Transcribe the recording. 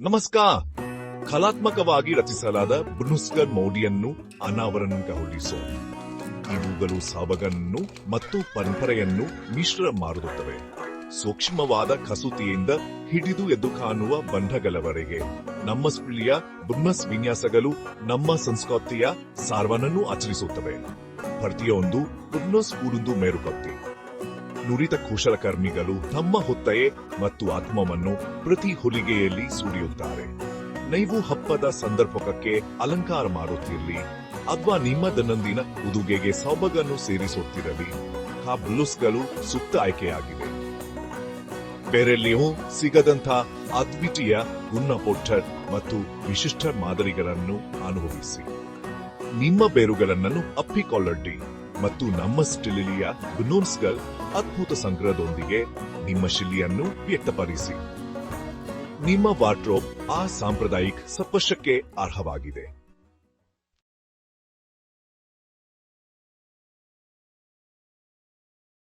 ನಮಸ್ಕಾರ. ಕಲಾತ್ಮಕವಾಗಿ ರಚಿಸಲಾದ ಬುನುಸ್ಗರ್ ಮೋಡಿಯನ್ನು ಅನಾವರಣಗೊಳಿಸೋ ಇವುಗಳು ಸೊಬಗನ್ನು ಮತ್ತು ಪರಂಪರೆಯನ್ನು ಮಿಶ್ರ ಮಾಡುತ್ತವೆ. ಸೂಕ್ಷ್ಮವಾದ ಕಸೂತಿಯಿಂದ ಹಿಡಿದು ಎದ್ದು ಕಾಣುವ ಬಂಧಗಳವರೆಗೆ ನಮ್ಮ ಸ್ಥಳೀಯ ಬುನ್ನಸ್ ವಿನ್ಯಾಸಗಳು ನಮ್ಮ ಸಂಸ್ಕೃತಿಯ ಸಾರವನ್ನು ಆಚರಿಸುತ್ತವೆ. ಪ್ರತಿಯೊಂದು ಬುನ್ನಸ್ ಕೂಡುಂದು ಮೇರುಕತ್ತಿ ನುರಿತ ಕುಶಲಕರ್ಮಿಗಳು ತಮ್ಮ ಹೊತ್ತಯೆ ಮತ್ತು ಆತ್ಮವನ್ನು ಪ್ರತಿ ಹೊಲಿಗೆಯಲ್ಲಿ ಸುರಿಯುತ್ತಾರೆ. ನೀವು ಹಬ್ಬದ ಸಂದರ್ಭಕ್ಕೆ ಅಲಂಕಾರ ಮಾಡುತ್ತಿರಲಿ ಅಥವಾ ನಿಮ್ಮ ದೈನಂದಿನ ಉಡುಗೆಗೆ ಸೊಬಗನ್ನು ಸೇರಿಸುತ್ತಿರಲಿ, ಆ ಬ್ಲೂಸ್ಗಳು ಸೂಕ್ತ ಆಯ್ಕೆಯಾಗಿವೆ. ಬೇರೆಲ್ಲಿಯೂ ಸಿಗದಂಥ ಅದ್ವಿತೀಯ ಗುಣಪೊಟ್ಟರ್ ಮತ್ತು ವಿಶಿಷ್ಟ ಮಾದರಿಗಳನ್ನು ಅನುಭವಿಸಿ. ನಿಮ್ಮ ಬೇರುಗಳನ್ನು ಅಪ್ಪಿಕೊಳ್ಳಿ ಮತ್ತು ನಮ್ಮ ಸ್ಟಿಲಿಯ ಬುನೂನ್ಸ್ಗಳ ಅದ್ಭುತ ಸಂಗ್ರಹದೊಂದಿಗೆ ನಿಮ್ಮ ಶೈಲಿಯನ್ನು ವ್ಯಕ್ತಪಡಿಸಿ. ನಿಮ್ಮ ವಾರ್ಡ್ರೋಬ್ ಆ ಸಾಂಪ್ರದಾಯಿಕ ಸ್ಪರ್ಶಕ್ಕೆ ಅರ್ಹವಾಗಿದೆ.